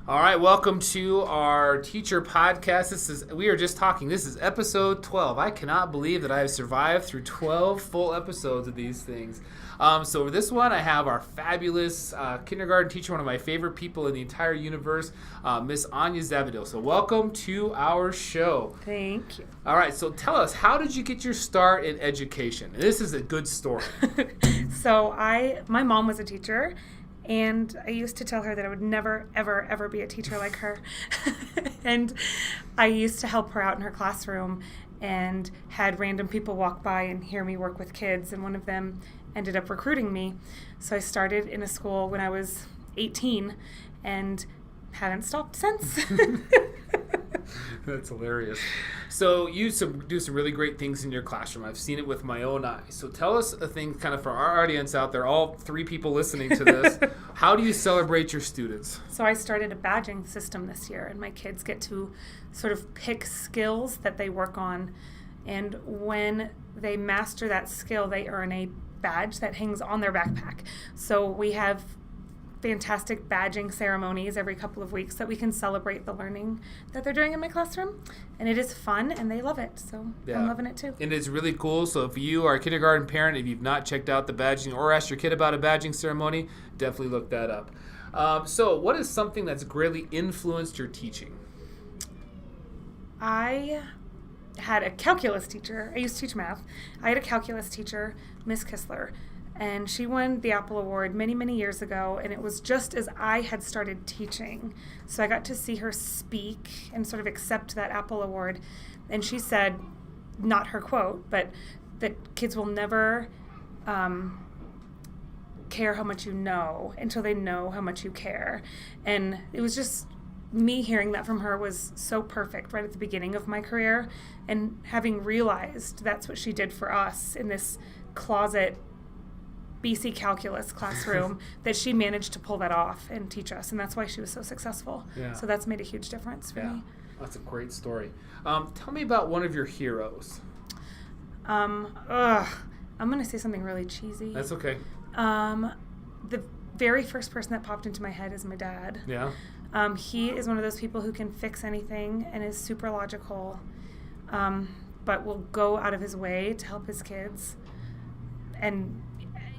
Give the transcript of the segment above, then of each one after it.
All right, welcome to our teacher podcast. We are just talking. This is episode 12. I cannot believe that I have survived through 12 full episodes of these things. So for this one, I have our fabulous kindergarten teacher, one of my favorite people in the entire universe, Miss Anya Zavadil. So welcome to our show. Thank you. All right, so tell us, how did you get your start in education? And this is a good story. So my mom was a teacher, and I used to tell her that I would never, ever, ever be a teacher like her. And I used to help her out in her classroom and had random people walk by and hear me work with kids, and one of them ended up recruiting me. So I started in a school when I was 18 and haven't stopped since. That's hilarious. So you do some really great things in your classroom. I've seen it with my own eyes. So tell us a thing kind of for our audience out there, all 3 people listening to this. How do you celebrate your students? So I started a badging system this year, and my kids get to sort of pick skills that they work on. And when they master that skill, they earn a badge that hangs on their backpack. So we have fantastic badging ceremonies every couple of weeks that we can celebrate the learning that they're doing in my classroom, and it is fun and they love it, so yeah. I'm loving it too. And it's really cool. So if you are a kindergarten parent, if you've not checked out the badging or asked your kid about a badging ceremony, definitely look that up. So what is something that's greatly influenced your teaching? I had a calculus teacher. I used to teach math. I had a calculus teacher, Miss Kistler, and she won the Apple Award many, many years ago, and it was just as I had started teaching. So I got to see her speak and sort of accept that Apple Award. And she said, not her quote, but that kids will never care how much you know until they know how much you care. And it was just, me hearing that from her was so perfect right at the beginning of my career, and having realized that's what she did for us in this closet BC calculus classroom, that she managed to pull that off and teach us, and that's why she was so successful. Yeah. So that's made a huge difference for me. That's a great story. Tell me about one of your heroes. I'm going to say something really cheesy. That's okay. The very first person that popped into my head is my dad. Yeah. He is one of those people who can fix anything and is super logical, but will go out of his way to help his kids. And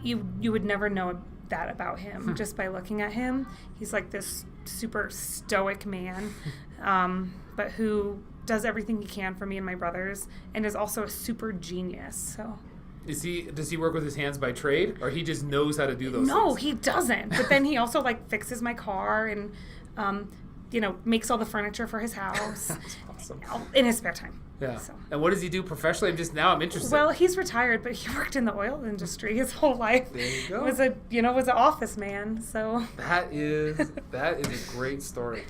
you would never know that about him just by looking at him. He's like this super stoic man, but who does everything he can for me and my brothers, and is also a super genius. So. Does he work with his hands by trade, or he just knows how to do those things? No, he doesn't. But then he also fixes my car and makes all the furniture for his house. That's awesome. In his spare time. Yeah. So. And what does he do professionally? I'm interested. Well, he's retired, but he worked in the oil industry his whole life. There you go. Was an office man. So that is a great story.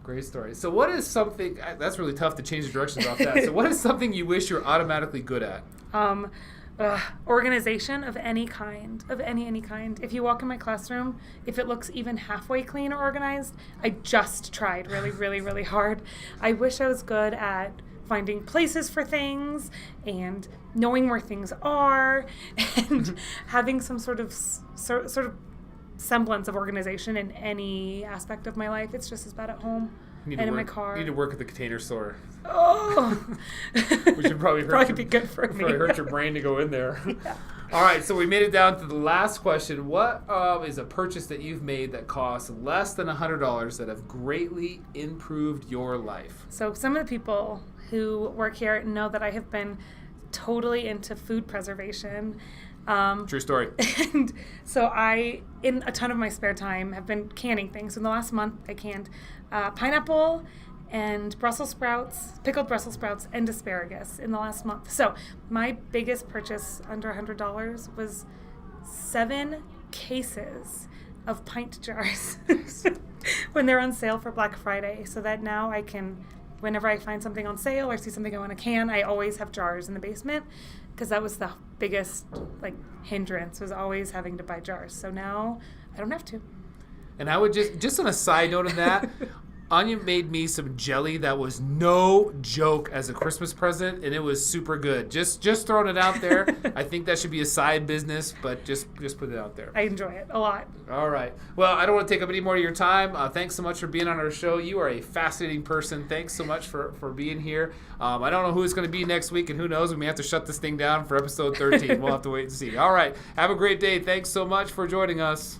Great story. So what is something that's really tough to change the directions off that. So what is something you wish you were automatically good at? Organization of any kind, any kind. If you walk in my classroom, if it looks even halfway clean or organized, I just tried really, really, really hard. I wish I was good at finding places for things and knowing where things are and having some sort of semblance of organization in any aspect of my life. It's just as bad at home and in my car. You need to work at the Container Store. Oh! Which would probably be good for me. Probably hurt your brain to go in there. Yeah. All right, so we made it down to the last question. What is a purchase that you've made that costs less than $100 that have greatly improved your life? So some of the people who work here know that I have been totally into food preservation. True story. And so I, in a ton of my spare time, have been canning things. So in the last month, I canned pineapple and Brussels sprouts, pickled Brussels sprouts, and asparagus in the last month. So my biggest purchase under $100 was 7 cases of pint jars when they're on sale for Black Friday, so that now I can, whenever I find something on sale or see something I want to can, I always have jars in the basement, because that was the biggest hindrance, was always having to buy jars. So now I don't have to. And I would just on a side note of that, Anya made me some jelly that was no joke as a Christmas present, and it was super good. Just throwing it out there. I think that should be a side business, but just put it out there. I enjoy it a lot. All right. Well, I don't want to take up any more of your time. Thanks so much for being on our show. You are a fascinating person. Thanks so much for being here. I don't know who it's going to be next week, and who knows, we may have to shut this thing down for episode 13. We'll have to wait and see. All right. Have a great day. Thanks so much for joining us.